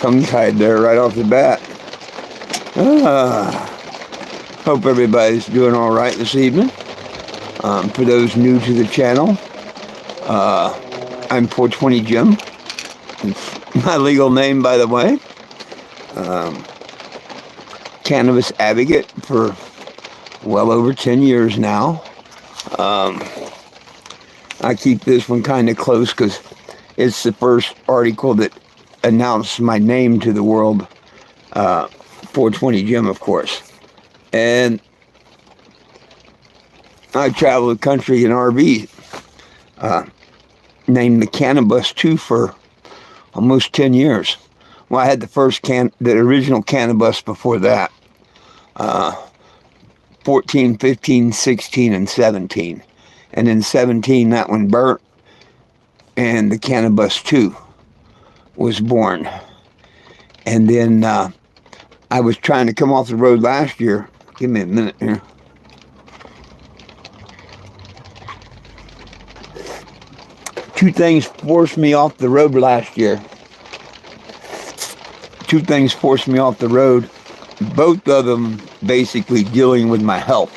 tongue-tied there right off the bat. Hope everybody's doing all right this evening. For those new to the channel, I'm 420 Jim. It's my legal name, by the way. Cannabis advocate for well over 10 years now. I keep this one kind of close because it's the first article that announced my name to the world. 420 Jim, of course. And I traveled the country in RV, named the Cannabis 2 for almost 10 years. Well, I had the original Cannabis before that. 14, 15, 16, and 17. And in 17, that one burnt, and the Cannabis 2 was born. And then I was trying to come off the road last year. Give me a minute here. Two things forced me off the road last year. Two things forced me off the road. Both of them basically dealing with my health.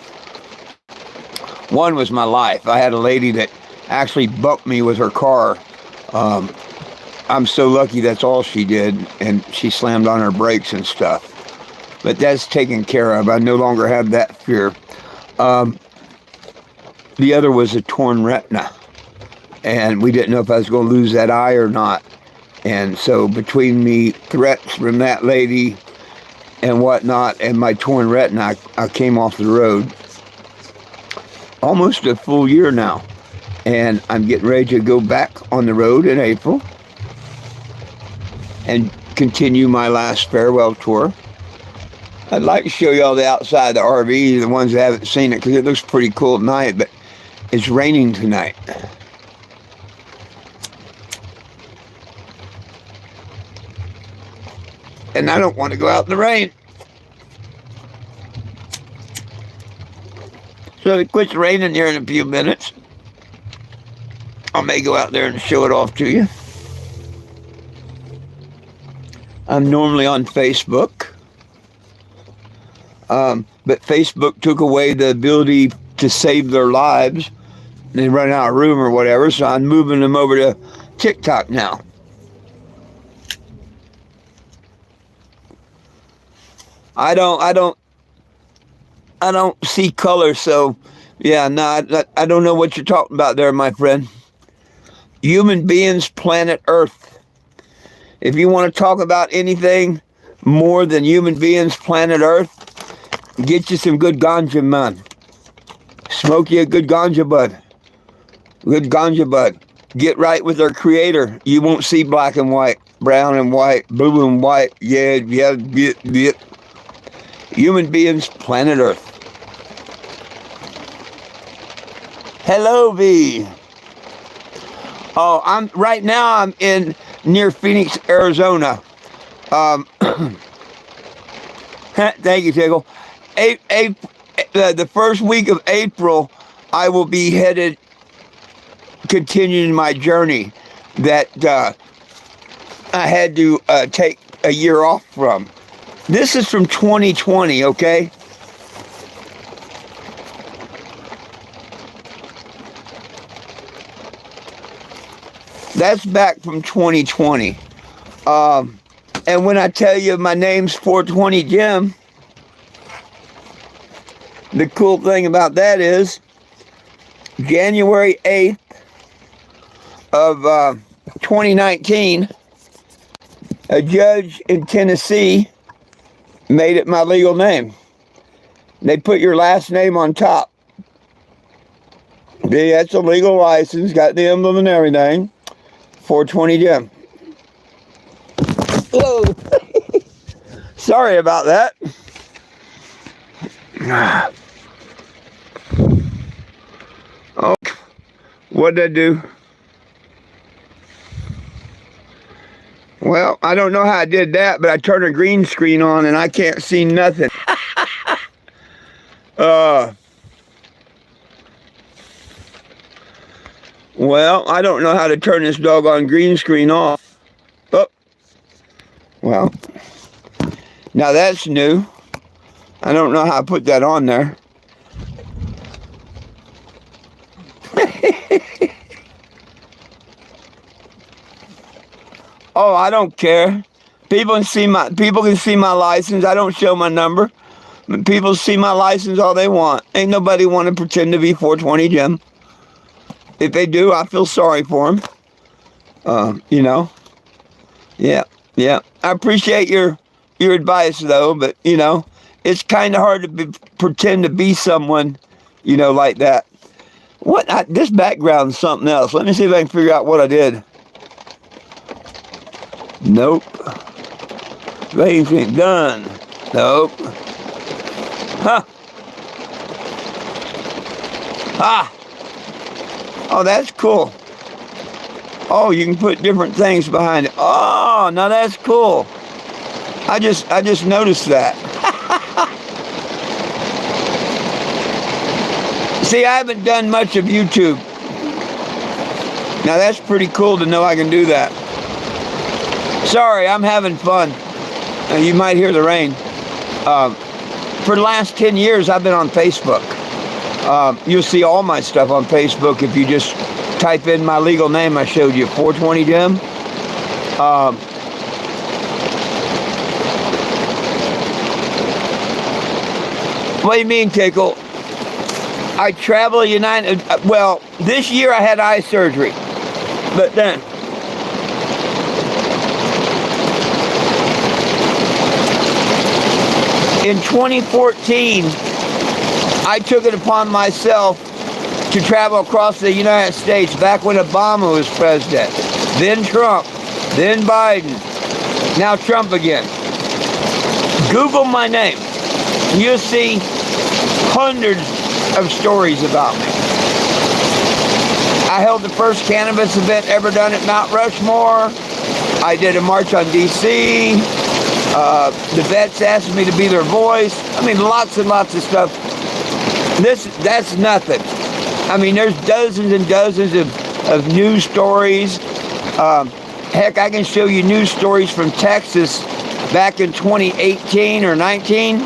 One was my life. I had a lady that actually bumped me with her car. I'm so lucky that's all she did, and she slammed on her brakes and stuff. But that's taken care of. I no longer have that fear. The other was a torn retina, and we didn't know if I was going to lose that eye or not. And so between me threats from that lady and whatnot and my torn retina, I came off the road almost a full year now. And I'm getting ready to go back on the road in April and continue my last farewell tour. I'd like to show you all the outside of the RV, the ones that haven't seen it, because it looks pretty cool at night, but it's raining tonight. And I don't want to go out in the rain. So it quits raining here in a few minutes. I may go out there and show it off to you. I'm normally on Facebook. But Facebook took away the ability to save their lives. They run out of room or whatever, so I'm moving them over to TikTok now. I don't see color, so yeah, no, I don't know what you're talking about there, my friend. Human beings, planet Earth. If you want to talk about anything more than human beings, planet Earth, get you some good ganja, man. Smoke you a good ganja bud. Good ganja bud. Get right with our creator. You won't see black and white, brown and white, blue and white. Yeah. Human beings, planet Earth. Hello, V. Oh, right now I'm near Phoenix, Arizona. Thank you, Tickle. The first week of April, I will be headed, continuing my journey that I had to take a year off from. This is from 2020, okay? That's back from 2020. And when I tell you my name's 420 Jim, the cool thing about that is January 8th of 2019, a judge in Tennessee made it my legal name. They put your last name on top. That's a legal license, got the emblem and everything. 420 Jim. Whoa. Sorry about that. Oh, what did I do? Well, I don't know how I did that, but I turned a green screen on and I can't see nothing. Well, I don't know how to turn this doggone green screen off. Oh, Well, now that's new. I don't know how I put that on there. Oh, I don't care. People can see my license. I don't show my number. People see my license all they want. Ain't nobody want to pretend to be 420 Jim. If they do, I feel sorry for them. Yeah. I appreciate your advice though, but it's kind of hard to pretend to be someone, like that. This background's something else. Let me see if I can figure out what I did. Nope. Race ain't done. Nope. Huh. Oh, that's cool. Oh, you can put different things behind it. Oh, now that's cool. I just noticed that. See, I haven't done much of YouTube. Now that's pretty cool to know I can do that. Sorry, I'm having fun. You might hear the rain. For the last 10 years, I've been on Facebook. You'll see all my stuff on Facebook if you just type in my legal name I showed you, 420 Jim. What do you mean, Tickle? I travel United. Well, this year I had eye surgery, but then in 2014, I took it upon myself to travel across the United States back when Obama was president, then Trump, then Biden, now Trump again. Google my name. You'll see hundreds of stories about me. I held the first cannabis event ever done at Mount Rushmore. I did a march on DC. The vets asked me to be their voice. I mean, lots and lots of stuff. That's nothing. I mean, there's dozens and dozens of news stories. Heck, I can show you news stories from Texas back in 2018 or 19,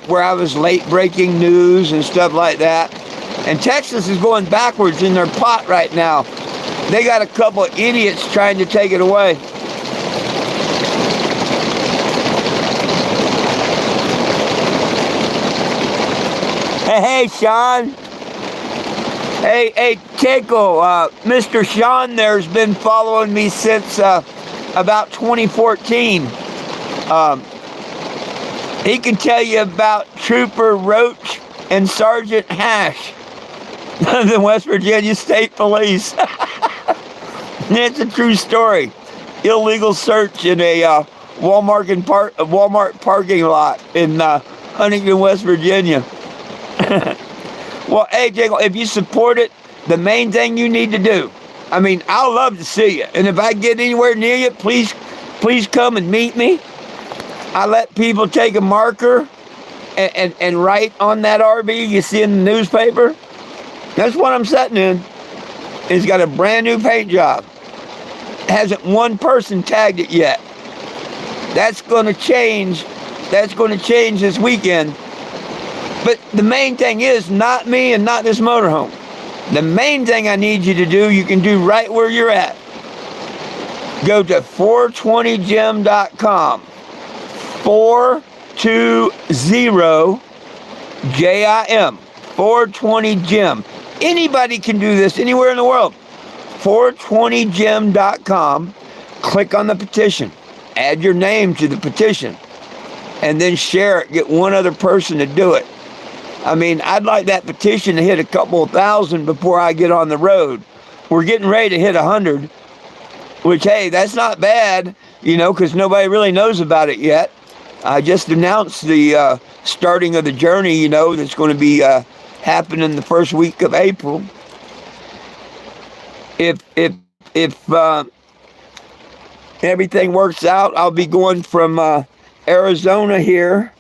where I was late breaking news and stuff like that. And Texas is going backwards in their pot right now. They got a couple of idiots trying to take it away. Hey, Sean. Hey, Tickle. Mr. Sean there's been following me since about 2014. He can tell you about Trooper Roach and Sergeant Hash, the West Virginia State Police. It's a true story. Illegal search in a Walmart parking lot in Huntington, West Virginia. Well, hey, Jiggle, if you support it, the main thing you need to do, I mean, I'll love to see you. And if I get anywhere near you, please come and meet me. I let people take a marker and write on that RV you see in the newspaper. That's what I'm sitting in. It's got a brand new paint job. Hasn't one person tagged it yet. That's going to change. That's going to change this weekend. But the main thing is not me and not this motorhome. The main thing I need you to do, you can do right where you're at. Go to 420jim.com. 420JIM. 420Jim. Anybody can do this anywhere in the world. 420jim.com. Click on the petition. Add your name to the petition. And then share it. Get one other person to do it. I mean, I'd like that petition to hit a couple of thousand before I get on the road. We're getting ready to hit 100, which, hey, that's not bad, because nobody really knows about it yet. I just announced the starting of the journey, that's going to be happening the first week of April. If everything works out, I'll be going from Arizona here,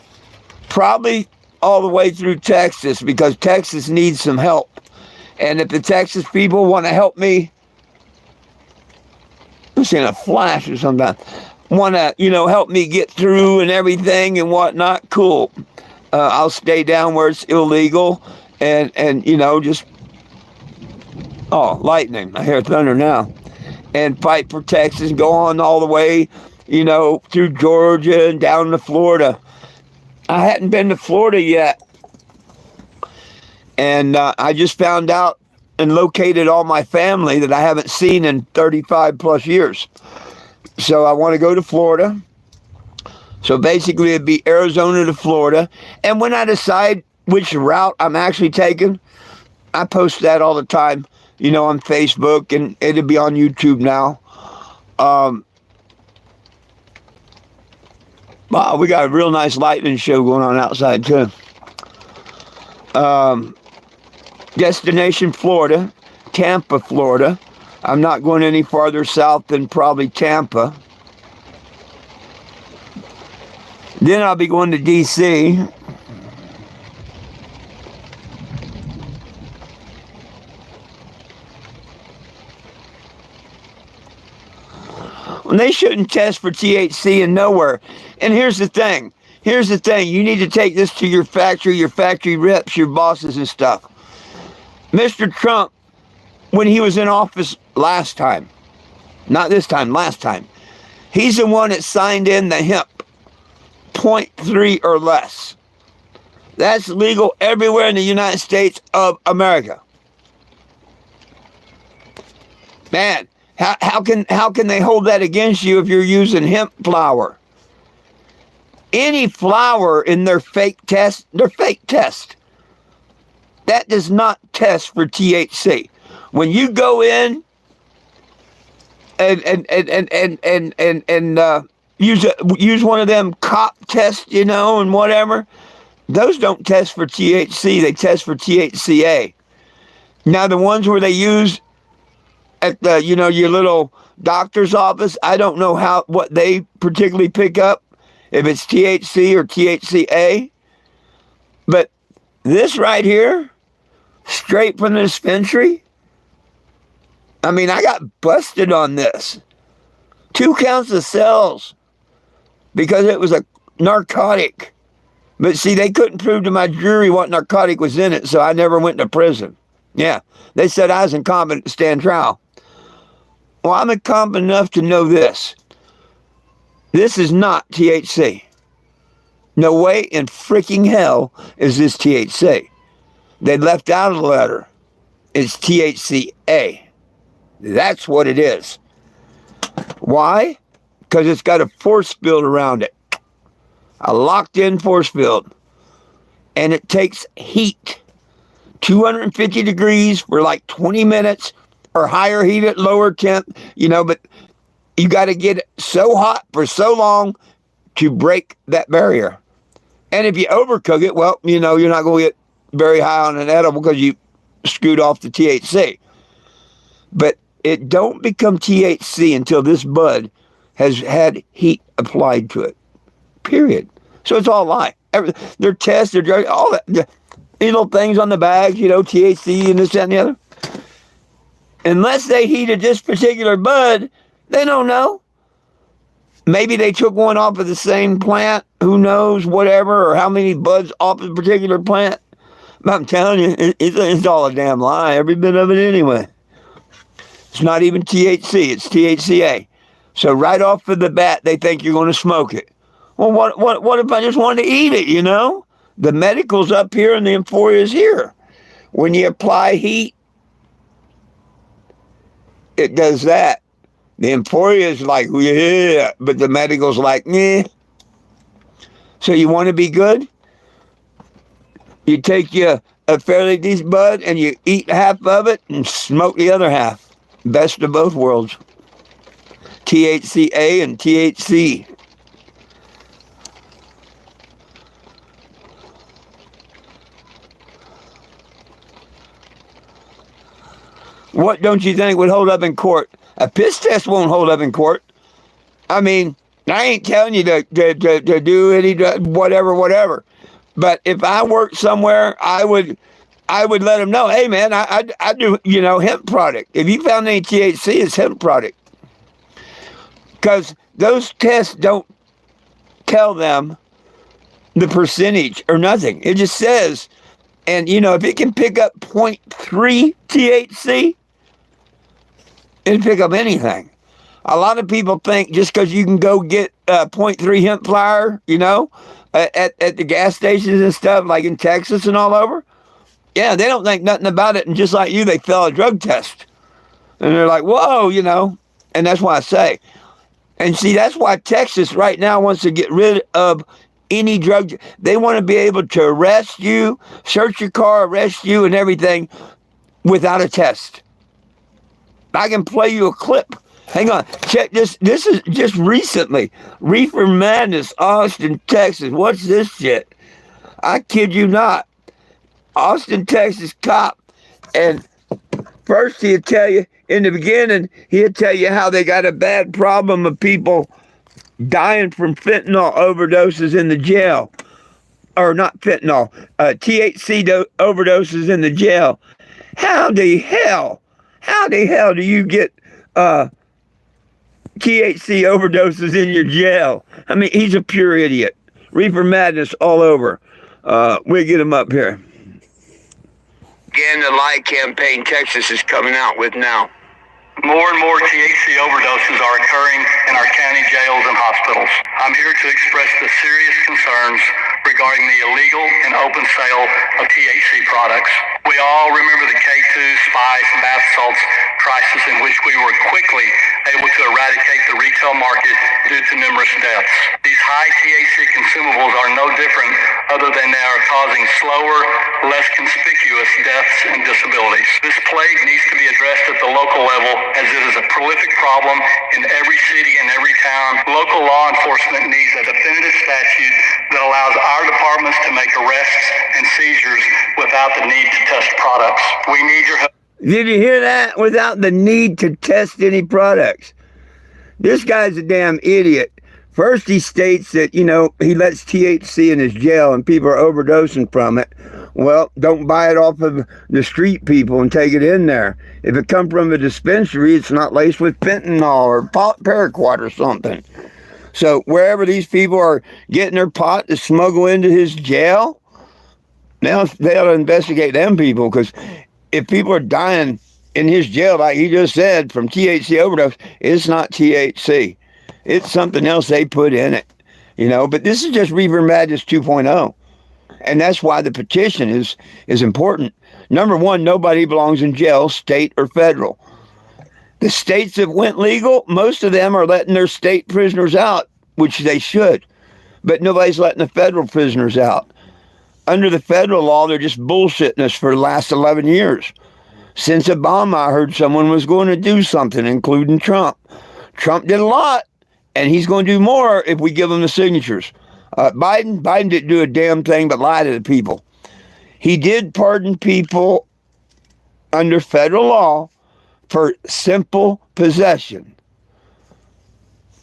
probably all the way through Texas, because Texas needs some help. And if the Texas people want to help me, I'm seeing a flash or something. want to, help me get through and everything and whatnot, cool. I'll stay down where it's illegal and just, oh, lightning. I hear thunder now. And fight for Texas, go on all the way, through Georgia and down to Florida. I hadn't been to Florida yet. And I just found out and located all my family that I haven't seen in 35 plus years. So I want to go to Florida. So basically it'd be Arizona to Florida. And when I decide which route I'm actually taking, I post that all the time, on Facebook, and it'll be on YouTube now. Wow, we got a real nice lightning show going on outside too. Destination Florida, Tampa, Florida. I'm not going any farther south than probably Tampa. Then I'll be going to D.C. They shouldn't test for THC in nowhere. And here's the thing. You need to take this to your factory reps, your bosses and stuff. Mr. Trump, when he was in office last time, not this time, last time, he's the one that signed in the hemp 0.3 or less. That's legal everywhere in the United States of America. Man, how can they hold that against you if you're using hemp flower? Any flower in their fake test, they're fake test. That does not test for THC. When you go in and use one of them cop tests, and whatever, those don't test for THC. They test for THCA. Now the ones where they use at the your little doctor's office, I don't know what they particularly pick up, if it's THC or THCA. But this right here, straight from the dispensary, I mean, I got busted on this. 2 counts of cells because it was a narcotic. But see, they couldn't prove to my jury what narcotic was in it, so I never went to prison. Yeah, they said I was incompetent to stand trial. Well, I'm incompetent enough to know this. This is not THC. No way in freaking hell is this THC. They left out a letter. It's THCA. That's what it is. Why? Because it's got a force field around it. A locked-in force field. And it takes heat. 250 degrees for like 20 minutes, or higher heat at lower temp, but you got to get it so hot for so long to break that barrier. And if you overcook it, well, you're not going to get very high on an edible because you screwed off the THC. But it don't become THC until this bud has had heat applied to it. Period. So it's all a lie. Their tests, their drugs, all that. The little things on the bags, THC and this, that, and the other. Unless they heated this particular bud, they don't know. Maybe they took one off of the same plant, who knows, whatever, or how many buds off of a particular plant. But I'm telling you, it's all a damn lie, every bit of it anyway. It's not even THC, it's THCA. So right off of the bat, they think you're going to smoke it. Well, what if I just wanted to eat it, The medical's up here and the euphoria's here. When you apply heat, it does that. The euphoria is like, yeah, but the medical's like, meh. So you want to be good? You take a fairly decent bud and you eat half of it and smoke the other half. Best of both worlds. THCA and THC. What don't you think would hold up in court? A piss test won't hold up in court. I mean, I ain't telling you to do any whatever. But if I worked somewhere, I would let them know, hey man, I do hemp product. If you found any THC, it's hemp product. Because those tests don't tell them the percentage or nothing. It just says, and if it can pick up 0.3 THC, it'll pick up anything. A lot of people think just because you can go get 0.3 hemp flower, at the gas stations and stuff, like in Texas and all over, yeah, they don't think nothing about it. And just like you, they fail a drug test. And they're like, whoa, and that's why I say. And see, that's why Texas right now wants to get rid of any drug. They want to be able to arrest you, search your car, arrest you and everything without a test. I can play you a clip. Hang on. Check this. This is just recently. Reefer Madness, Austin, Texas. What's this shit? I kid you not. Austin, Texas cop. And first he'll tell you, in the beginning, he'll tell you how they got a bad problem of people dying from fentanyl overdoses in the jail. Or not fentanyl, THC overdoses in the jail. How the hell do you get THC overdoses in your jail? I mean, he's a pure idiot. Reefer Madness all over. We'll get him up here. Again, the lie campaign Texas is coming out with now. More and more THC overdoses are occurring in our county jails and hospitals. I'm here to express the serious concerns regarding the illegal and open sale of THC products. We all remember the K2 spice and bath salts crisis, in which we were quickly able to eradicate the retail market due to numerous deaths. These high THC consumables are no different, other than they are causing slower, less conspicuous deaths and disabilities. This plague needs to be addressed at the local level, as it is a prolific problem in every city and every town. Local law enforcement needs a definitive statute that allows our departments to make arrests and seizures without the need to test products. We need your help. Did you hear that? Without the need to test any products. This guy's a damn idiot. First, he states that, he lets THC in his jail and people are overdosing from it. Well, don't buy it off of the street people and take it in there. If it comes from a dispensary, it's not laced with fentanyl or paraquat or something. So wherever these people are getting their pot to smuggle into his jail, now they ought to investigate them people, because if people are dying in his jail, like he just said, from THC overdose, it's not THC. It's something else they put in it, But this is just Reefer Madness 2.0. And that's why the petition is important. Number one, nobody belongs in jail, state or federal. The states that went legal, most of them are letting their state prisoners out, which they should. But nobody's letting the federal prisoners out. Under the federal law, they're just bullshitting us for the last 11 years. Since Obama, I heard someone was going to do something, including Trump. Trump did a lot, and he's going to do more if we give him the signatures. Biden didn't do a damn thing but lie to the people. He did pardon people under federal law for simple possession.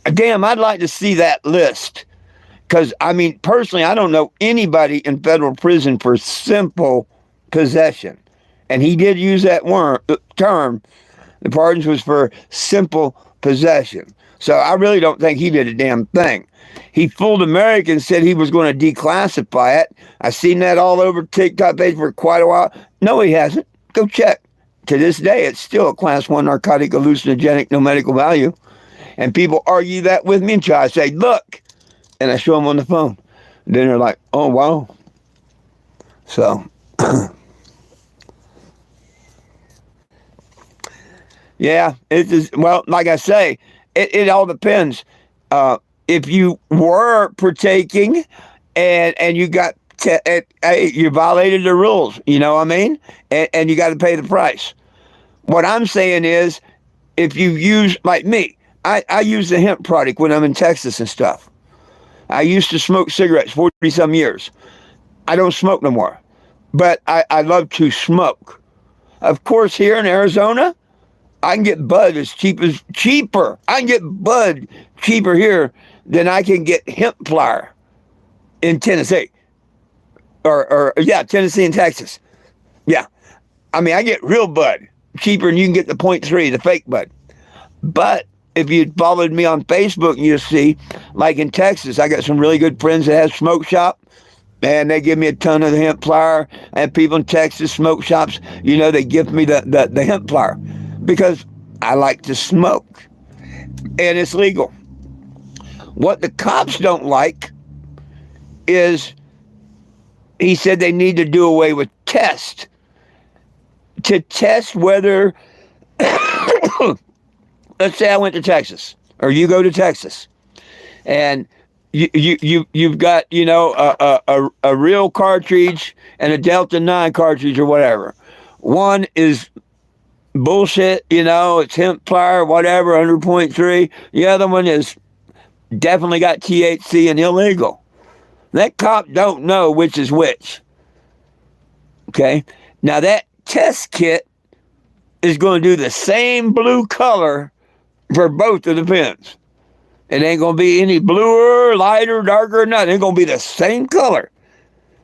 Damn, I'd like to see that list. Because, personally, I don't know anybody in federal prison for simple possession. And he did use that term. The pardons was for simple possession. So I really don't think he did a damn thing. He fooled Americans, said he was going to declassify it. I've seen that all over TikTok page for quite a while. No, he hasn't. Go check. To this day, it's still a class 1 narcotic hallucinogenic, no medical value. And people argue that with me until I say, look. And I show them on the phone. Then they're like, oh, wow. So, yeah, it is. Well, like I say, it all depends. If you were partaking and you got, you violated the rules, you know what I mean? And you got to pay the price. What I'm saying is, if you use, like me, I use the hemp product when I'm in Texas and stuff. I used to smoke cigarettes 40-some years. I don't smoke no more. But I love to smoke. Of course, here in Arizona, I can get bud cheaper. I can get bud cheaper here than I can get hemp flower in Tennessee. Tennessee and Texas. Yeah. I get real bud cheaper than you can get the 0.3, the fake bud. But if you followed me on Facebook, you'll see, like in Texas, I got some really good friends that have smoke shop. Man, they give me a ton of the hemp flower. And people in Texas, smoke shops, they give me the hemp flower because I like to smoke. And it's legal. What the cops don't like is he said they need to do away with tests to test whether, let's say I went to Texas or you go to Texas and you've got, a real cartridge and a Delta 9 cartridge or whatever. One is bullshit, it's hemp flower, whatever, 100.3. The other one is definitely got THC and illegal. That cop don't know which is which. Okay? Now that test kit is going to do the same blue color for both of the pens. It ain't going to be any bluer, lighter, darker, nothing. It's going to be the same color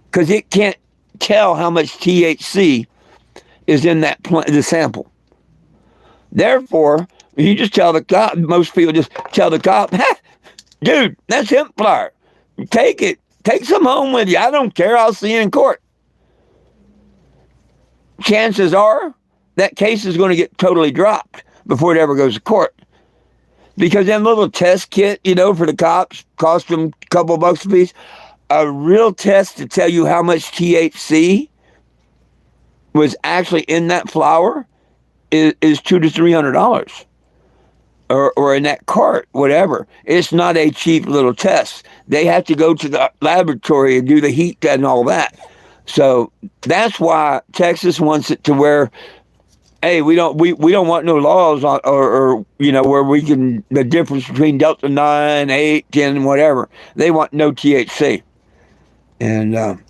because it can't tell how much THC is in the sample. Therefore, you just tell the cop, most people just tell the cop, dude, that's hemp flower. Take it. Take some home with you. I don't care. I'll see you in court. Chances are that case is going to get totally dropped before it ever goes to court. Because them little test kit, for the cops, cost them a couple bucks a piece. A real test to tell you how much THC was actually in that flower is $200 to $300. Or in that cart, whatever. It's not a cheap little test. They have to go to the laboratory and do the heat test and all that. So that's why Texas wants it to where, hey, we don't want no laws on, or where we can, the difference between Delta 9, 8, 10, whatever. They want no THC. And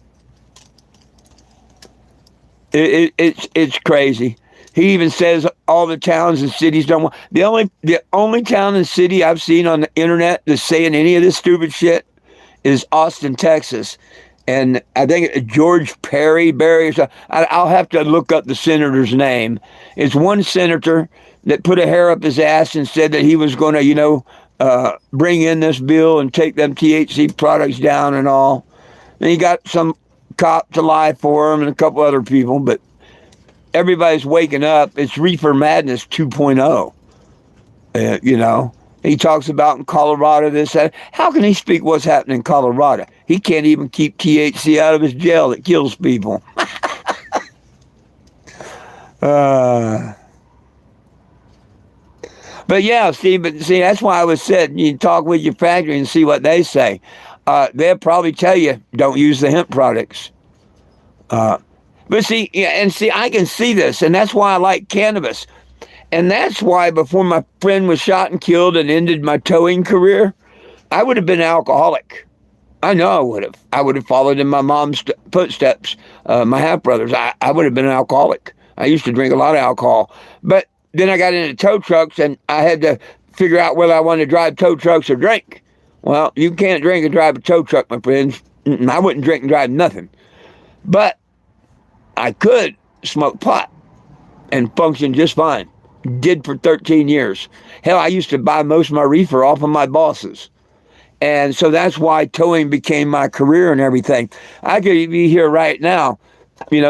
it's crazy. He even says all the towns and cities don't want. The only town and city I've seen on the internet that's saying any of this stupid shit is Austin, Texas. And I think George Barry. I'll have to look up the senator's name. It's one senator that put a hair up his ass and said that he was going to, bring in this bill and take them THC products down and all. And he got some cop to lie for him and a couple other people, but everybody's waking up. It's Reefer Madness 2.0. He talks about in Colorado this, that. How can he speak what's happening in Colorado? He can't even keep THC out of his gel that kills people. But yeah, see, that's why I was saying you talk with your factory and see what they say. They'll probably tell you don't use the hemp products. But see, I can see this, and that's why I like cannabis. And that's why before my friend was shot and killed and ended my towing career, I would have been an alcoholic. I know I would have. I would have followed in my mom's footsteps, my half-brothers. I would have been an alcoholic. I used to drink a lot of alcohol. But then I got into tow trucks, and I had to figure out whether I wanted to drive tow trucks or drink. Well, you can't drink and drive a tow truck, my friends. I wouldn't drink and drive nothing. But I could smoke pot and function just fine. Did for 13 years. Hell, I used to buy most of my reefer off of my bosses. And so that's why towing became my career and everything. I could be here right now,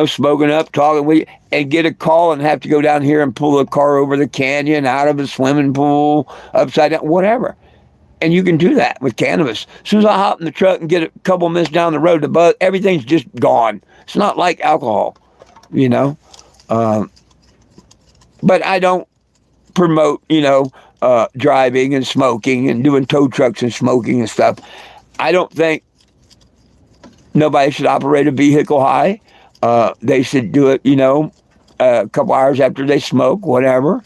smoking up, talking with you, and get a call and have to go down here and pull a car over the canyon, out of a swimming pool, upside down, whatever. And you can do that with cannabis. As soon as I hop in the truck and get a couple minutes down the road, everything's just gone. It's not like alcohol, But I don't promote, driving and smoking and doing tow trucks and smoking and stuff. I don't think nobody should operate a vehicle high. They should do it, a couple hours after they smoke, whatever.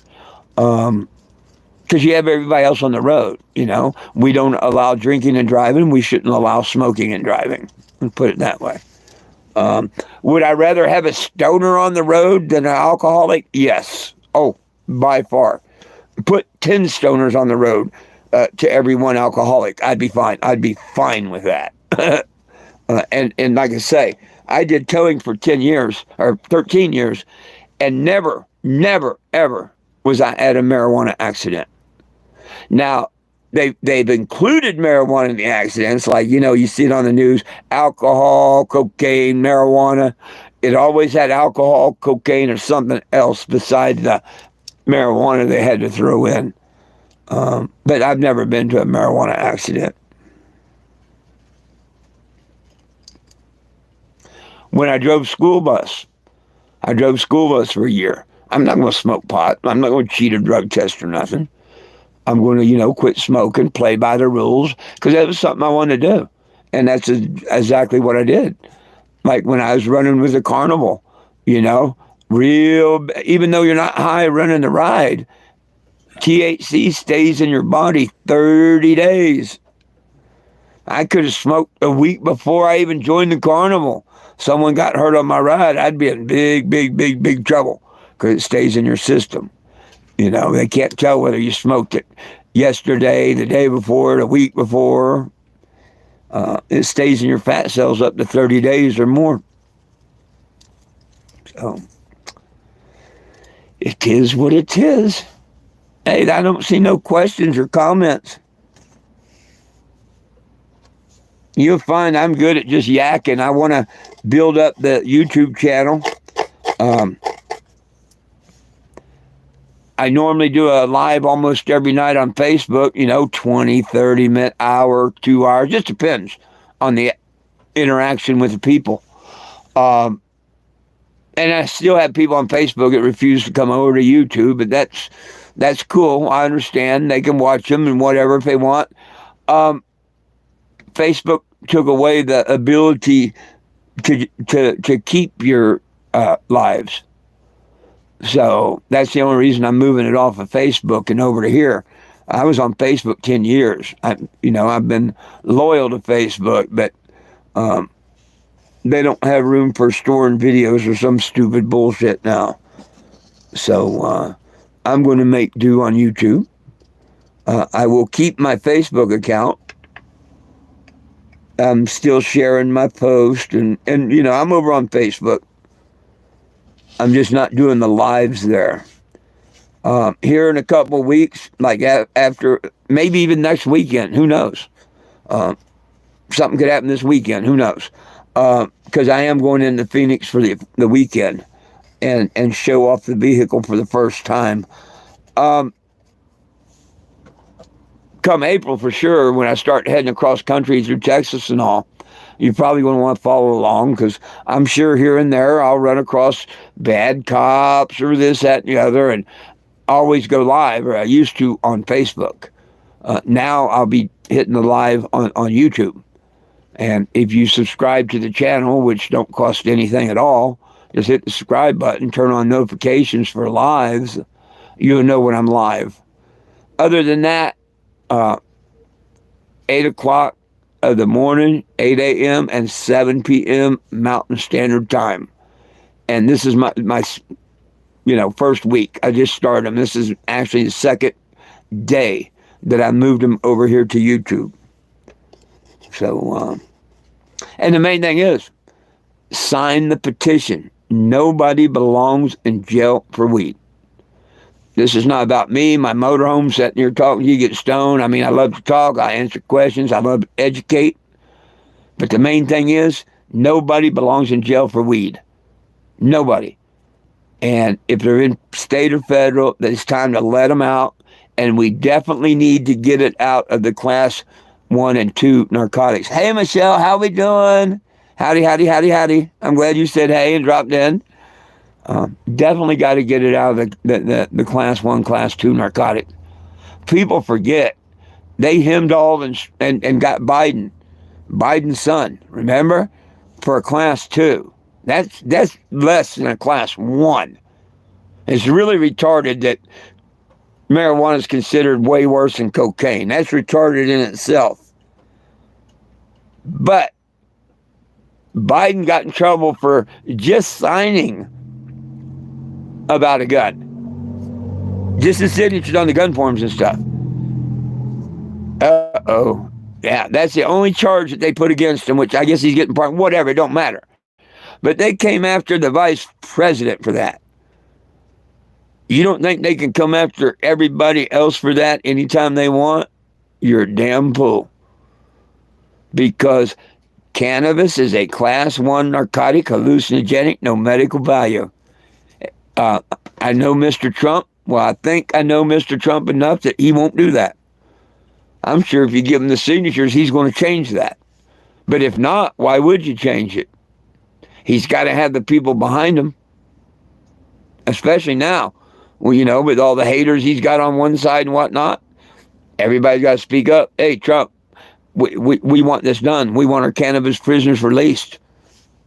Because you have everybody else on the road, We don't allow drinking and driving. We shouldn't allow smoking and driving. Let's put it that way. Would I rather have a stoner on the road than an alcoholic? Yes. Oh, by far. Put 10 stoners on the road to every one alcoholic. I'd be fine. I'd be fine with that. And like I say, I did towing for 10 years or 13 years, and never, ever was I at a marijuana accident. Now, they've included marijuana in the accidents, like, you see it on the news, alcohol, cocaine, marijuana. It always had alcohol, cocaine, or something else besides the marijuana they had to throw in. But I've never been to a marijuana accident. When I drove school bus for a year. I'm not going to smoke pot. I'm not going to cheat a drug test or nothing. I'm going to, quit smoking, play by the rules, because that was something I wanted to do. And that's exactly what I did. Like when I was running with the carnival, even though you're not high running the ride, THC stays in your body 30 days. I could have smoked a week before I even joined the carnival. Someone got hurt on my ride, I'd be in big, big, big, big trouble because it stays in your system. They can't tell whether you smoked it yesterday, the day before, the week before. It stays in your fat cells up to 30 days or more. So, it is what it is. Hey, I don't see no questions or comments. You'll find I'm good at just yakking. I want to build up the YouTube channel. I normally do a live almost every night on Facebook, 20, 30 minute, hour, 2 hours. Just depends on the interaction with the people. And I still have people on Facebook that refuse to come over to YouTube, but that's cool. I understand. They can watch them and whatever if they want. Facebook took away the ability to keep your lives. So that's the only reason I'm moving it off of Facebook and over to here. I was on Facebook 10 years. I've been loyal to Facebook, but they don't have room for storing videos or some stupid bullshit now. So I'm going to make do on YouTube. I will keep my Facebook account. I'm still sharing my post, and I'm over on Facebook. I'm just not doing the lives there. Here in a couple of weeks, like after, maybe even next weekend, who knows? Something could happen this weekend, who knows? Because I am going into Phoenix for the weekend and show off the vehicle for the first time. Come April for sure, when I start heading across country through Texas and all, you're probably going to want to follow along, because I'm sure here and there I'll run across bad cops or this, that, and the other, and always go live, or I used to on Facebook. Now I'll be hitting the live on YouTube. And if you subscribe to the channel, which don't cost anything at all, just hit the subscribe button, turn on notifications for lives, you'll know when I'm live. Other than that, 8 o'clock of the morning, 8 a.m. and 7 p.m. Mountain Standard Time. And this is my first week. I just started them. This is actually the second day that I moved them over here to YouTube. So, and the main thing is, sign the petition. Nobody belongs in jail for weed. This is not about me, my motorhome, sitting here talking, you get stoned. I mean, I love to talk, I answer questions, I love to educate. But the main thing is, nobody belongs in jail for weed. Nobody. And if they're in state or federal, it's time to let them out. And we definitely need to get it out of the class 1 and 2 narcotics. Hey, Michelle, how we doing? Howdy, howdy, howdy, howdy. I'm glad you said hey and dropped in. Definitely got to get it out of the class 1, class 2 narcotic. People forget. They hemmed all and got Biden's son, remember? For a class 2. That's less than a class 1. It's really retarded that marijuana is considered way worse than cocaine. That's retarded in itself. But Biden got in trouble for just signing about a gun. Just the signatures on the gun forms and stuff. Uh-oh. Yeah, that's the only charge that they put against him, which I guess he's getting part, whatever, it don't matter. But they came after the vice president for that. You don't think they can come after everybody else for that anytime they want? You're a damn fool. Because cannabis is a class 1 narcotic, hallucinogenic, no medical value. I know Mr. Trump. Well, I think I know Mr. Trump enough that he won't do that. I'm sure if you give him the signatures, he's going to change that. But if not, why would you change it? He's got to have the people behind him, especially now. Well, with all the haters he's got on one side and whatnot, everybody's got to speak up. Hey, Trump, we want this done. We want our cannabis prisoners released.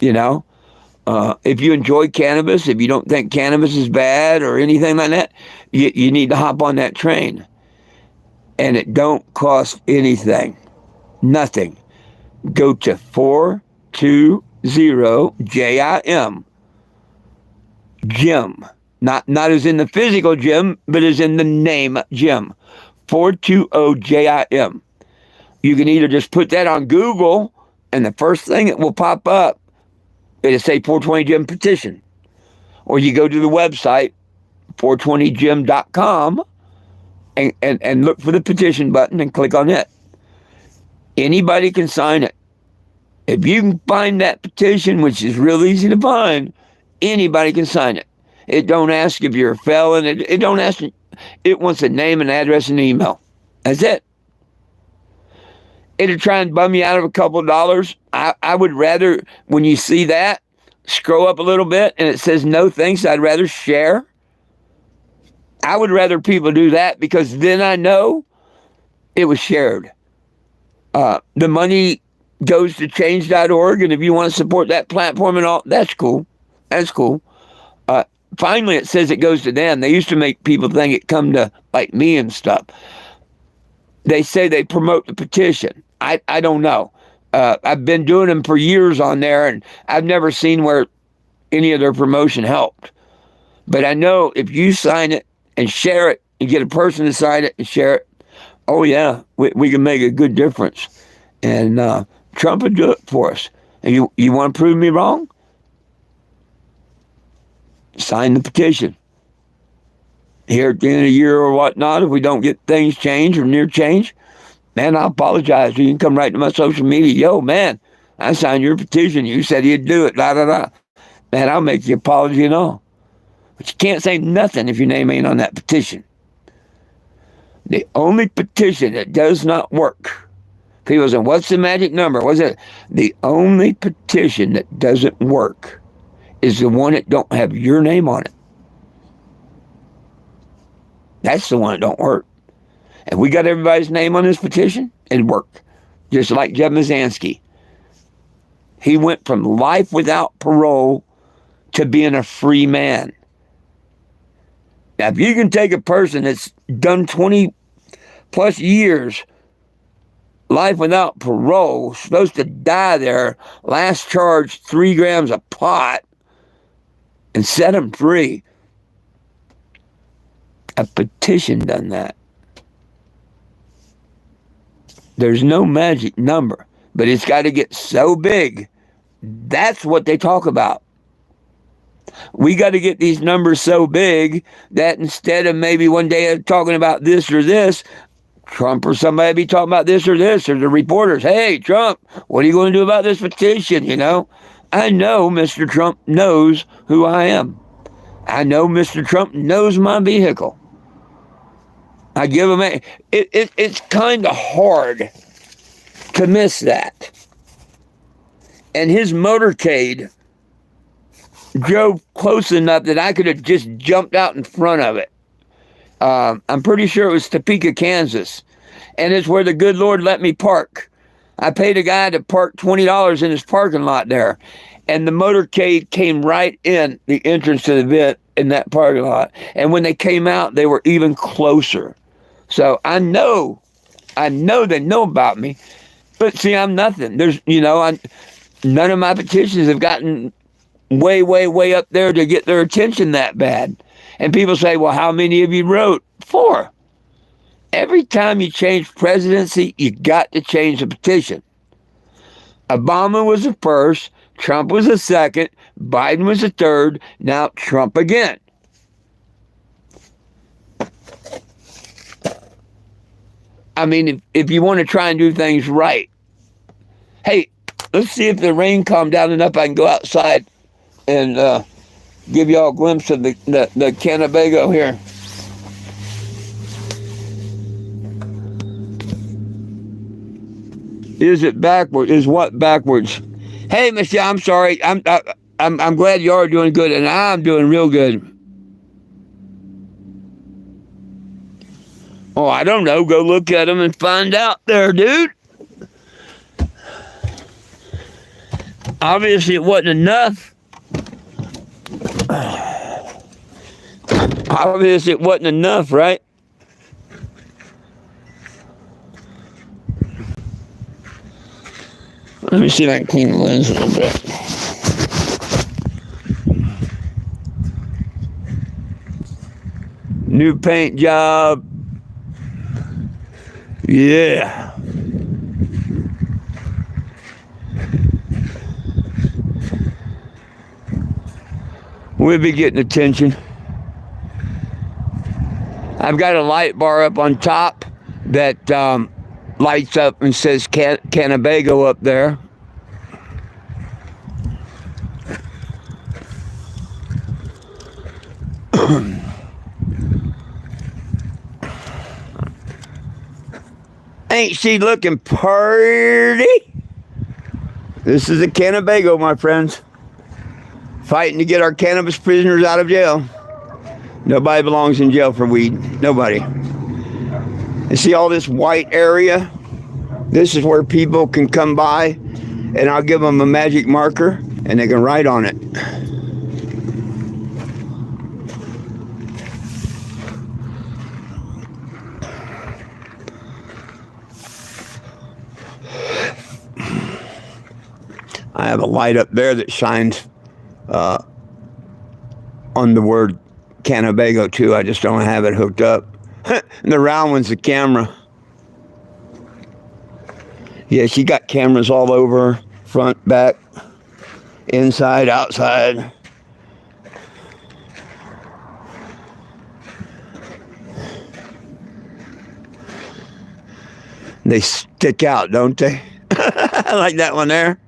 If you enjoy cannabis, if you don't think cannabis is bad or anything like that, you need to hop on that train. And it don't cost anything. Nothing. Go to 420JIM. Jim. Not as in the physical gym, but as in the name Jim. 420JIM. You can either just put that on Google, and the first thing that will pop up, it'll say 420 Jim petition. Or you go to the website, 420jim.com, and look for the petition button and click on it. Anybody can sign it. If you can find that petition, which is real easy to find, anybody can sign it. It don't ask if you're a felon. It don't ask. It wants a name, an address, and an email. That's it. It'll try and bum you out of a couple of dollars. I would rather, when you see that, scroll up a little bit and it says no thanks, I'd rather share. I would rather people do that because then I know it was shared. The money goes to change.org, and if you want to support that platform and all, that's cool. That's cool. Finally, it says it goes to them. They used to make people think it come to like me and stuff. They say they promote the petition. I don't know. I've been doing them for years on there, and I've never seen where any of their promotion helped. But I know if you sign it and share it, and get a person to sign it and share it, oh yeah, we can make a good difference. And Trump would do it for us. And you want to prove me wrong? Sign the petition. Here at the end of the year or whatnot, if we don't get things changed or near change, man, I apologize. You can come right to my social media. Yo, man, I signed your petition. You said you'd do it. Da, da, da. Man, I'll make the apology and all. But you can't say nothing if your name ain't on that petition. The only petition that does not work. People say, what's the magic number? What's it? The only petition that doesn't work is the one that don't have your name on it. That's the one that don't work. If we got everybody's name on this petition, it'd work. Just like Jeb Mazansky. He went from life without parole to being a free man. Now, if you can take a person that's done 20 plus years, life without parole, supposed to die there, last charge 3 grams of pot, and set him free, a petition done that. There's no magic number, but it's got to get so big. That's what they talk about. We got to get these numbers so big that instead of maybe one day talking about this or this, Trump or somebody be talking about this, or the reporters, hey, Trump, what are you going to do about this petition, I know Mr. Trump knows who I am. I know Mr. Trump knows my vehicle. I give him it's kind of hard to miss that. And his motorcade drove close enough that I could have just jumped out in front of it. I'm pretty sure it was Topeka, Kansas. And it's where the good Lord let me park. I paid a guy to park $20 in his parking lot there. And the motorcade came right in the entrance to the pit in that parking lot. And when they came out, they were even closer. So I know they know about me. But see, I'm nothing. There's, none of my petitions have gotten way, way, way up there to get their attention that bad. And people say, well, how many of you wrote? 4. Every time you change presidency, you got to change the petition. Obama was the first, Trump was the second, Biden was the third, now Trump again. I mean, if you want to try and do things right. Hey, let's see if the rain calmed down enough I can go outside and give y'all a glimpse of the Cannebago here. Is it backwards? Is what backwards? Hey, Michelle, I'm sorry. I'm glad you are doing good, and I'm doing real good. Oh, I don't know. Go look at them and find out there, dude. Obviously, it wasn't enough. Obviously, it wasn't enough, right? Let me see if I can clean the lens a little bit. New paint job. Yeah. We'll be getting attention. I've got a light bar up on top that lights up and says Cannebago up there. Ain't she looking pretty? This is a Cannebago, my friends. Fighting to get our cannabis prisoners out of jail. Nobody belongs in jail for weed. Nobody. You see all this white area? This is where people can come by, and I'll give them a magic marker, and they can write on it. I have a light up there that shines on the word Cannebago too. I just don't have it hooked up. And the round one's the camera. Yeah, she got cameras all over, front, back, inside, outside. They stick out, don't they? I like that one there.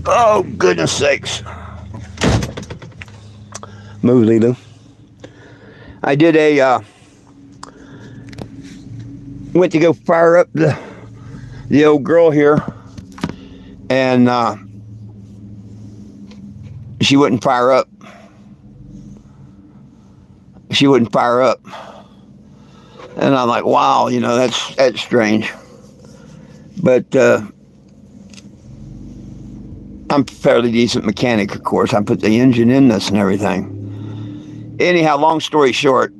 Oh, goodness sakes. Move, Lulu. I did went to go fire up the old girl here, and she wouldn't fire up. She wouldn't fire up. And I'm like, wow, you know, that's strange. But I'm a fairly decent mechanic, of course. I put the engine in this and everything. Anyhow, long story short,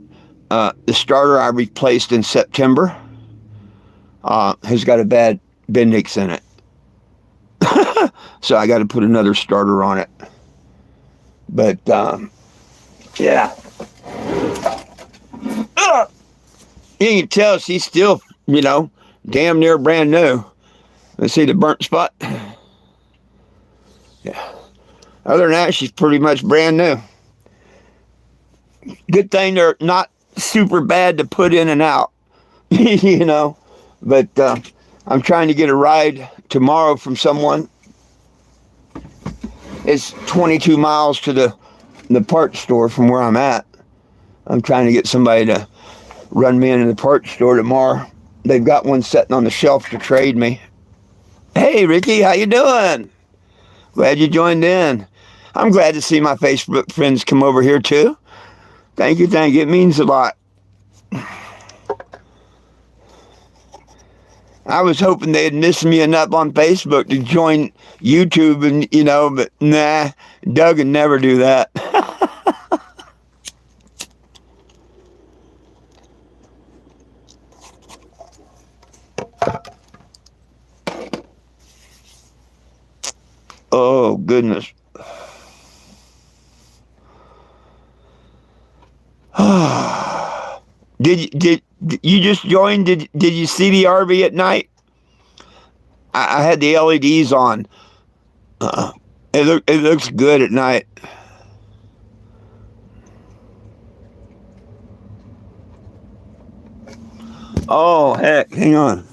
the starter I replaced in September has got a bad Bendix in it. So I got to put another starter on it. But, yeah. You can tell she's still, you know, damn near brand new. Let's see the burnt spot. Yeah. Other than that, she's pretty much brand new. Good thing they're not super bad to put in and out, you know. But I'm trying to get a ride tomorrow from someone. It's 22 miles to the parts store from where I'm at. I'm trying to get somebody to run me into the parts store tomorrow. They've got one sitting on the shelf to trade me. Hey, Ricky, how you doing? Glad you joined in. I'm glad to see my Facebook friends come over here too. Thank you, thank you. It means a lot. I was hoping they'd miss me enough on Facebook to join YouTube, and you know, but nah, Doug would never do that. Oh, goodness. Did you just join? Did you see the RV at night? I had the LEDs on. It looks good at night. Oh, heck, hang on.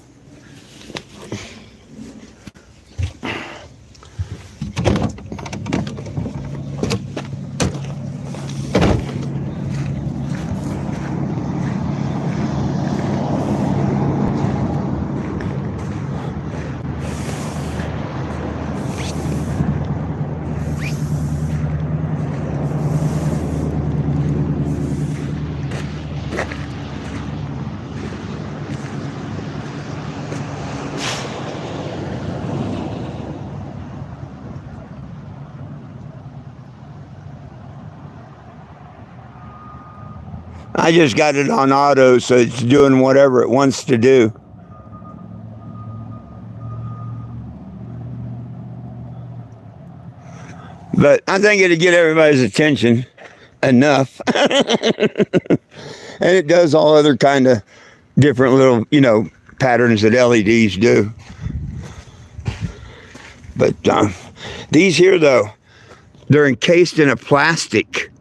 I just got it on auto, so it's doing whatever it wants to do. But I think it'll get everybody's attention enough. And it does all other kind of different little, patterns that LEDs do. But these here, though, they're encased in a plastic.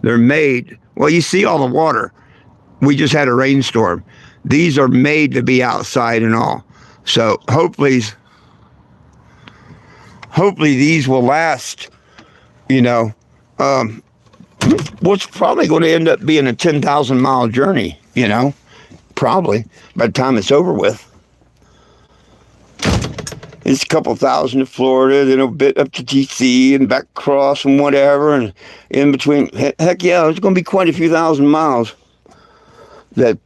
They're made, well, you see all the water. We just had a rainstorm. These are made to be outside and all. So hopefully these will last, what's probably going to end up being a 10,000 mile journey, probably by the time it's over with. It's a couple thousand to Florida, then a bit up to DC and back across and whatever, and in between. Heck yeah, it's going to be quite a few thousand miles that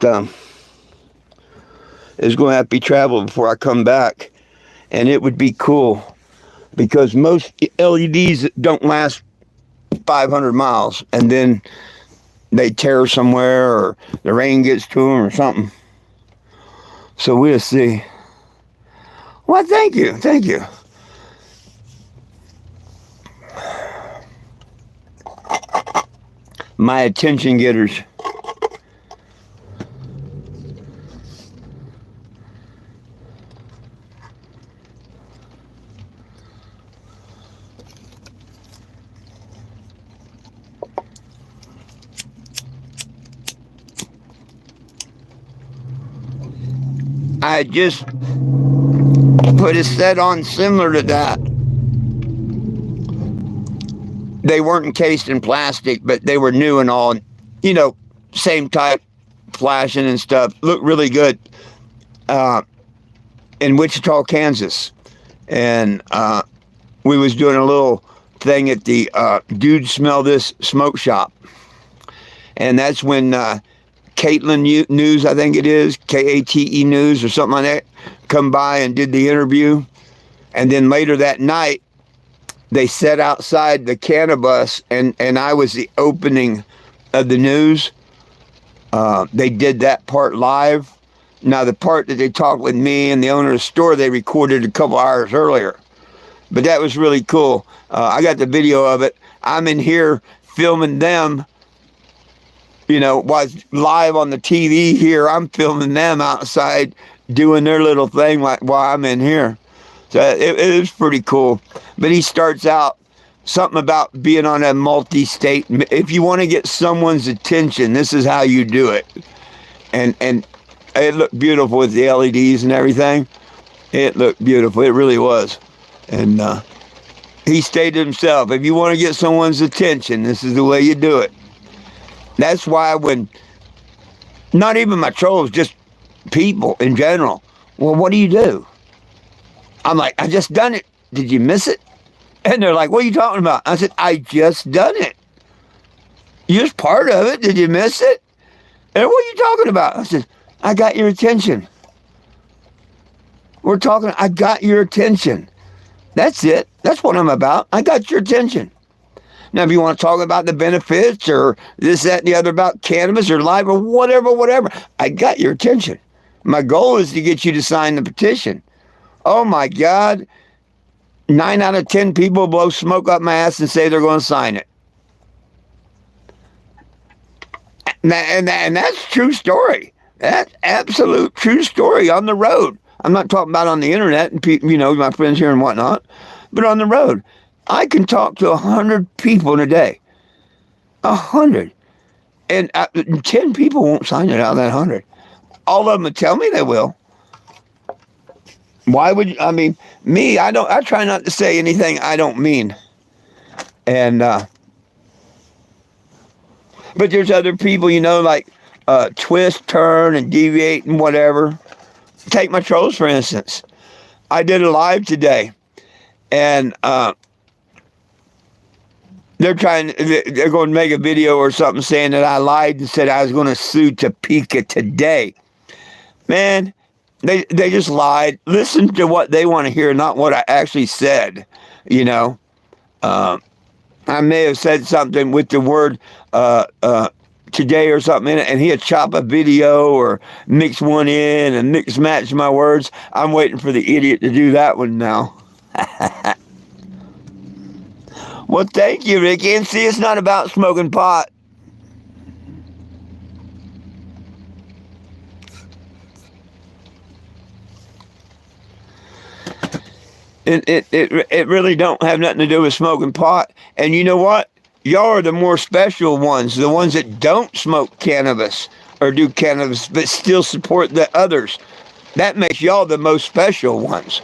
is going to have to be traveled before I come back. And it would be cool because most LEDs don't last 500 miles, and then they tear somewhere or the rain gets to them or something. So we'll see. Well, thank you. My attention getters. I just put a set on similar to that. They weren't encased in plastic, but they were new and all. Same type, flashing and stuff. Looked really good in Wichita, Kansas. And we was doing a little thing at the Dude Smell This smoke shop. And that's when Caitlin News, I think it is, KATE News or something like that, come by and did the interview. And then later that night, they sat outside the cannabis, and I was the opening of the news. They did that part live. Now, the part that they talked with me and the owner of the store, they recorded a couple hours earlier. But that was really cool. I got the video of it. I'm in here filming them. While it's live on the TV here, I'm filming them outside doing their little thing while I'm in here. So it was pretty cool. But he starts out something about being on a multi-state. If you want to get someone's attention, this is how you do it. And it looked beautiful with the LEDs and everything. It looked beautiful. It really was. And he stated himself, if you want to get someone's attention, this is the way you do it. That's why when, not even my trolls, just people in general, well, what do? I'm like, I just done it. Did you miss it? And they're like, what are you talking about? I said, I just done it. You're just part of it. Did you miss it? And what are you talking about? I said, I got your attention. I got your attention. That's it. That's what I'm about. I got your attention. Now, if you want to talk about the benefits or this, that, and the other about cannabis or life or whatever, I got your attention. My goal is to get you to sign the petition. Oh, my God. 9 out of 10 people blow smoke up my ass and say they're going to sign it. And that's true story. That's absolute true story on the road. I'm not talking about on the internet and people, my friends here and whatnot, but on the road. I can talk to 100 people in a day. 100. And 10 people won't sign it out of that 100. All of them will tell me they will. Why would you? I mean, me, I try not to say anything I don't mean. And, but there's other people, like twist, turn, and deviate and whatever. Take my trolls, for instance. I did a live today, and they're going to make a video or something saying that I lied and said I was going to sue Topeka today. Man, they just lied. Listen to what they want to hear, not what I actually said, I may have said something with the word today or something in it, and he'll chop a video or mix one in and mix match my words. I'm waiting for the idiot to do that one now. Well, thank you, Ricky. And see, it's not about smoking pot. It really don't have nothing to do with smoking pot. And you know what? Y'all are the more special ones, the ones that don't smoke cannabis or do cannabis, but still support the others. That makes y'all the most special ones.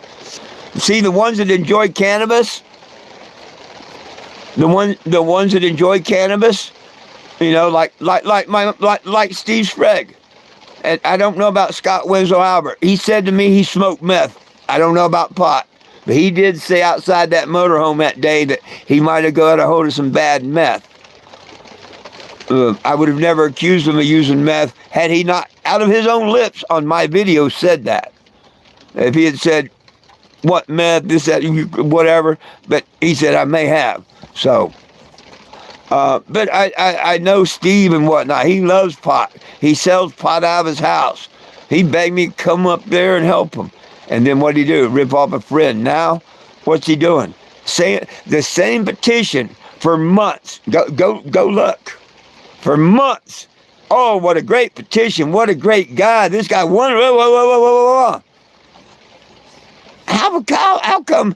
See, the ones that enjoy cannabis, the ones that enjoy cannabis, like Steve Sprague. And I don't know about Scott Winslow Albert. He said to me he smoked meth. I don't know about pot. But he did say outside that motorhome that day that he might have got a hold of some bad meth. I would have never accused him of using meth had he not, out of his own lips on my video, said that. If he had said, what meth, this, that, whatever, but he said I may have. So, but I know Steve and whatnot. He loves pot. He sells pot out of his house. He begged me to come up there and help him. And then what did he do? Rip off a friend. Now, what's he doing? Saying the same petition for months. Go look. For months. Oh, what a great petition. What a great guy. This guy won. How come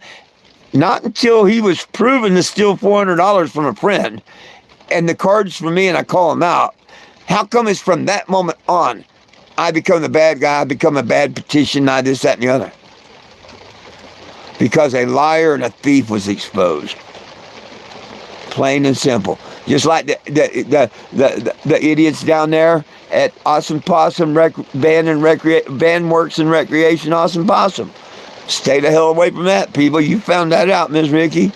not until he was proven to steal $400 from a friend and the cards for me and I call him out, how come it's from that moment on I become the bad guy, I become a bad petition, I this, that, and the other? Because a liar and a thief was exposed. Plain and simple. Just like the idiots down there at Awesome Possum Band Works and Recreation Awesome Possum. Stay the hell away from that, people. You found that out, Miss Ricky.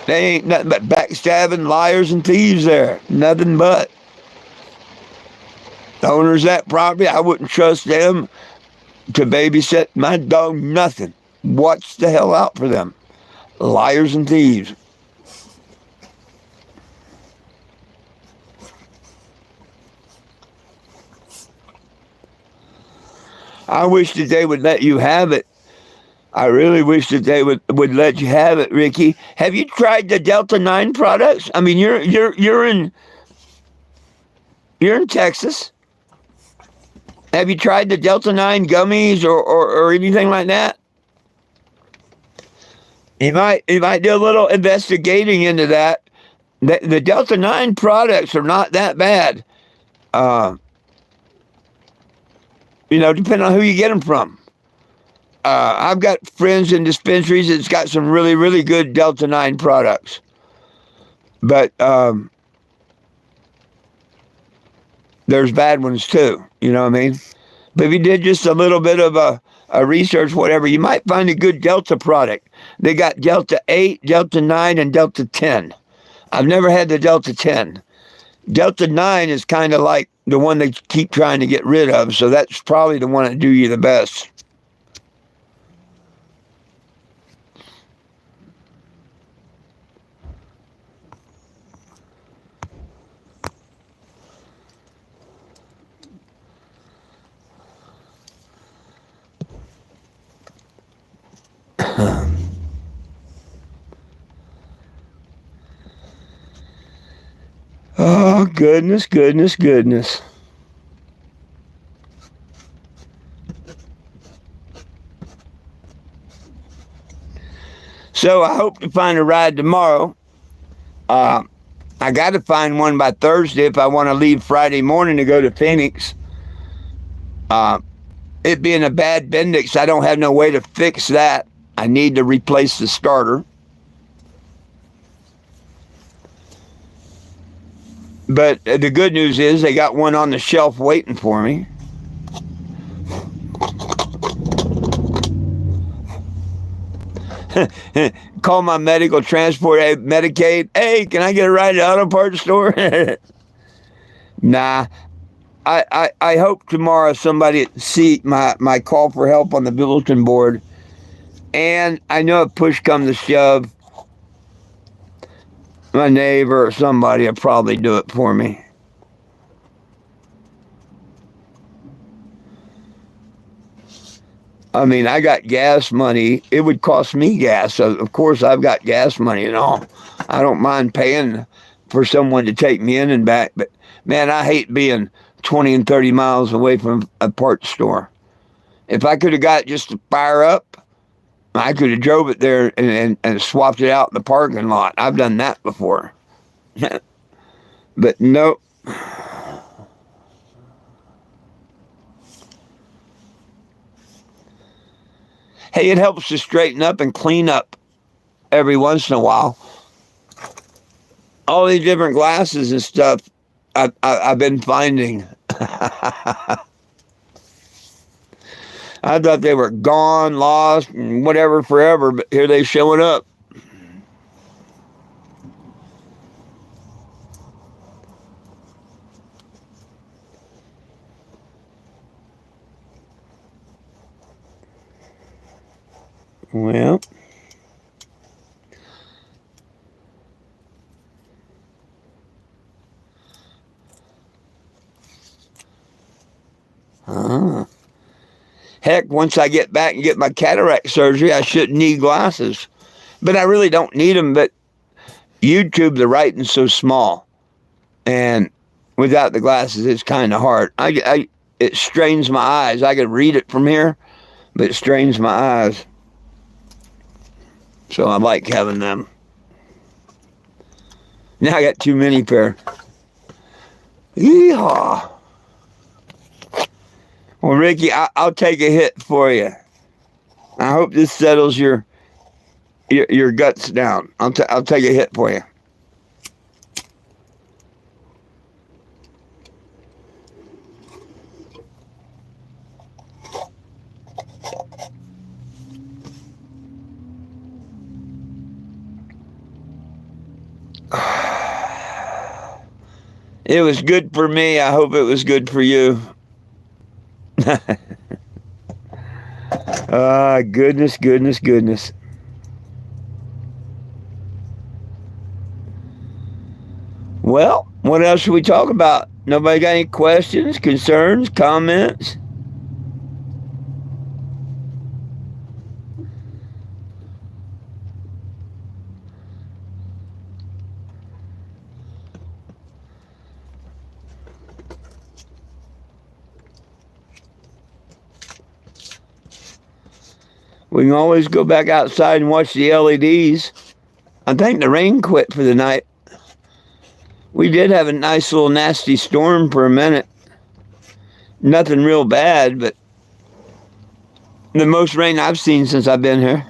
They ain't nothing but backstabbing liars and thieves there. Nothing but. The owners of that property, I wouldn't trust them to babysit my dog, nothing. Watch the hell out for them. Liars and thieves. I wish that they would let you have it. I really wish that they would let you have it, Ricky. Have you tried the Delta 9 products? I mean, you're in Texas. Have you tried the Delta 9 gummies or anything like that? You might do a little investigating into that. The Delta 9 products are not that bad. Depending on who you get them from. I've got friends in dispensaries that's got some really, really good Delta 9 products. But there's bad ones too, you know what I mean? But if you did just a little bit of a research, whatever, you might find a good Delta product. They got Delta 8, Delta 9, and Delta 10. I've never had the Delta 10. Delta 9 is kind of like the one they keep trying to get rid of, so that's probably the one that do you the best. Oh, goodness, goodness, goodness. So I hope to find a ride tomorrow. I got to find one by Thursday if I want to leave Friday morning to go to Phoenix. It being a bad Bendix, I don't have no way to fix that. I need to replace the starter. But the good news is they got one on the shelf waiting for me. Call my medical transport, hey, Medicaid. Hey, can I get a ride to the auto parts store? Nah. I hope tomorrow somebody see my call for help on the bulletin board. And I know if push comes to shove, my neighbor or somebody will probably do it for me. I mean, I got gas money. It would cost me gas. So, of course, I've got gas money and all. I don't mind paying for someone to take me in and back. But, man, I hate being 20 and 30 miles away from a parts store. If I could have got just to fire up, I could have drove it there and swapped it out in the parking lot. I've done that before. But nope. Hey, it helps to straighten up and clean up every once in a while. All these different glasses and stuff I've been finding. I thought they were gone, lost, and whatever forever, but here they showing up. Well, heck, once I get back and get my cataract surgery, I shouldn't need glasses. But I really don't need them. But YouTube, the writing's so small. And without the glasses, it's kind of hard. It strains my eyes. I can read it from here, but it strains my eyes. So I like having them. Now I got too many pair. Yeehaw. Well, Ricky, I'll take a hit for you. I hope this settles your guts down. I'll take a hit for you. It was good for me. I hope it was good for you. Goodness, goodness, goodness. Well, what else should we talk about? Nobody got any questions, concerns, comments? We can always go back outside and watch the LEDs. I think the rain quit for the night. We did have a nice little nasty storm for a minute. Nothing real bad, but the most rain I've seen since I've been here.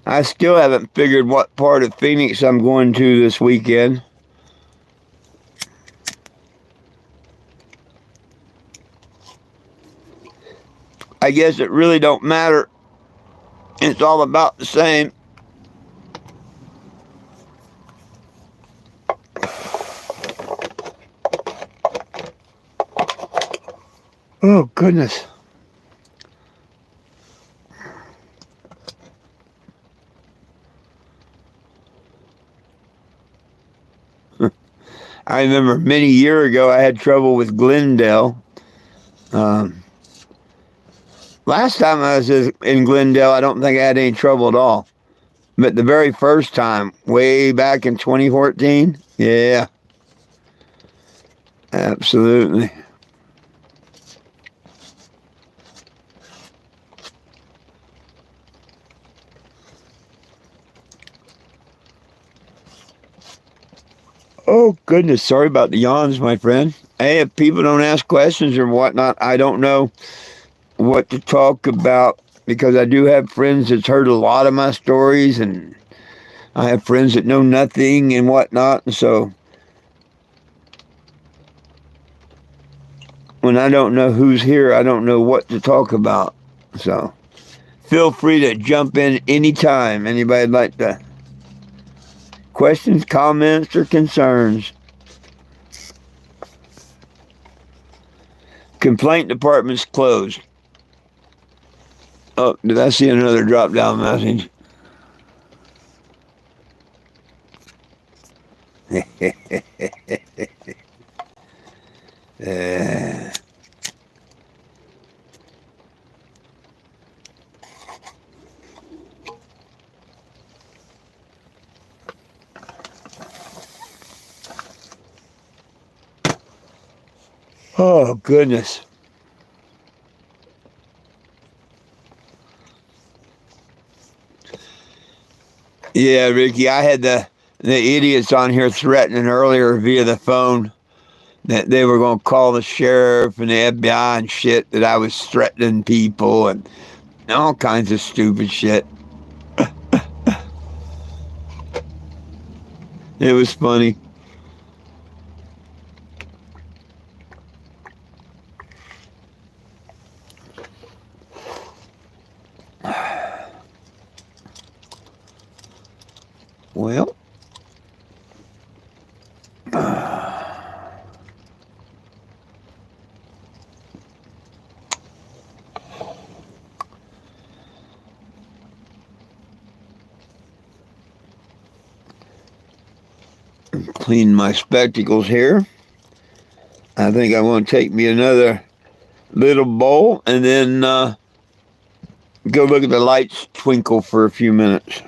I still haven't figured what part of Phoenix I'm going to this weekend. I guess it really don't matter. It's all about the same. Oh, goodness. I remember many years ago I had trouble with Glendale. Um, Last time I was in Glendale, I don't think I had any trouble at all. But the very first time, way back in 2014, yeah, absolutely. Oh, goodness. Sorry about the yawns, my friend. Hey, if people don't ask questions or whatnot, I don't know what to talk about because I do have friends that's heard a lot of my stories, and I have friends that know nothing and whatnot. And so when I don't know who's here, I don't know what to talk about. So feel free to jump in anytime. Anybody'd like to questions, comments, or concerns. Complaint department's closed. Oh, did I see another drop down message? uh, oh, goodness. Yeah, Ricky, I had the idiots on here threatening earlier via the phone that they were going to call the sheriff and the FBI and shit, that I was threatening people and all kinds of stupid shit. It was funny. Well, clean my spectacles here. I think I want to take me another little bowl and then go look at the lights twinkle for a few minutes.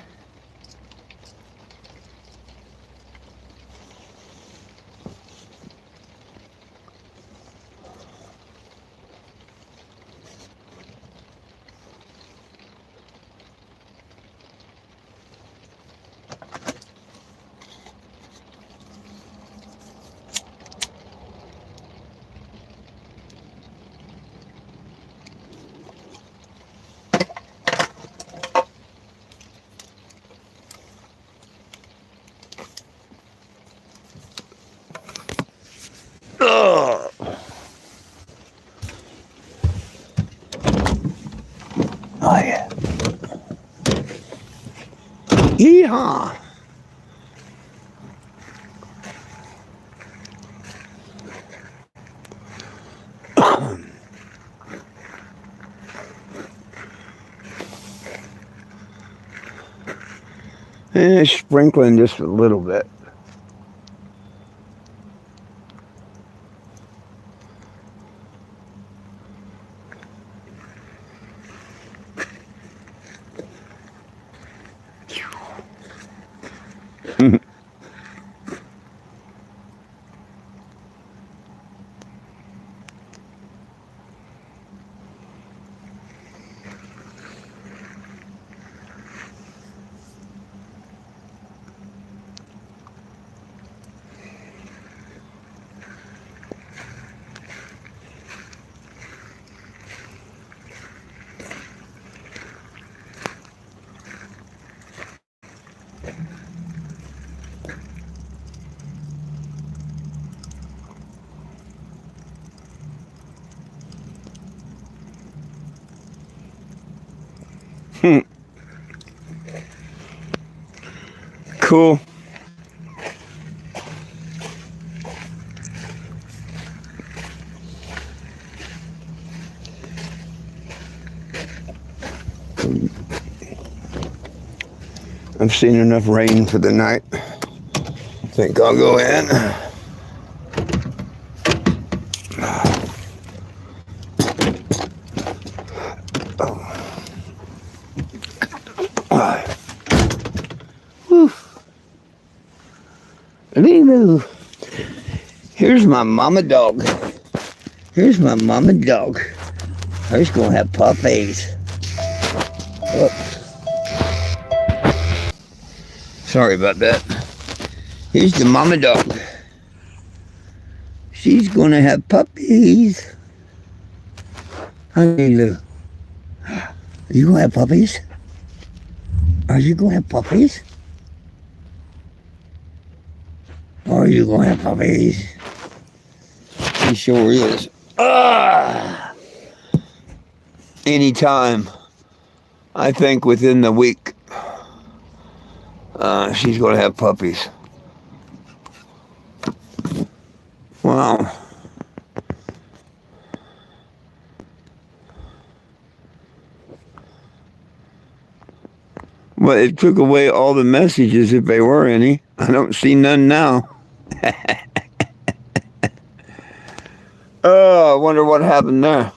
Ugh. Oh, yeah. Yeehaw. Sprinkling just a little bit. Cool. I've seen enough rain for the night. I think I'll go in. Lulu. Here's my mama dog. Here's my mama dog. Her's gonna have puppies. Whoops. Sorry about that. Here's the mama dog. She's gonna have puppies. Honey Lou. Are you gonna have puppies? Are you gonna have puppies? Are you gonna have puppies? He sure is. Anytime. I think within the week, she's gonna have puppies. Wow. Well, it took away all the messages if there were any. I don't see none now. Oh, I wonder what happened there.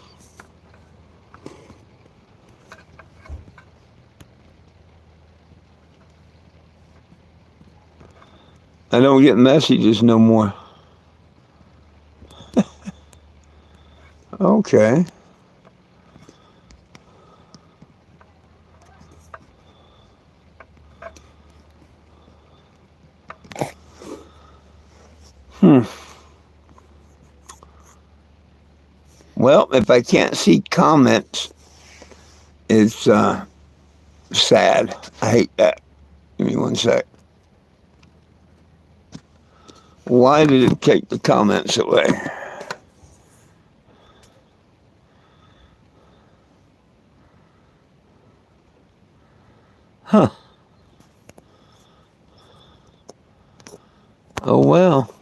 I don't get messages no more. Okay. Well, if I can't see comments, it's sad. I hate that. Give me one sec. Why did it take the comments away? Huh. Oh, well.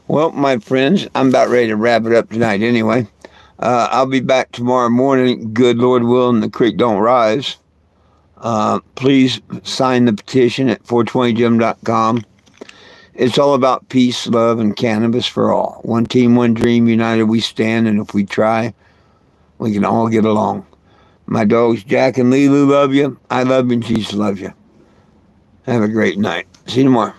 Well, my friends, I'm about ready to wrap it up tonight anyway. I'll be back tomorrow morning, good Lord willing, the creek don't rise. Please sign the petition at 420gym.com. It's all about peace, love, and cannabis for all. One team, one dream, united we stand, and if we try, we can all get along. My dogs, Jack and Lulu, love you. I love you, and Jesus loves you. Have a great night. See you tomorrow.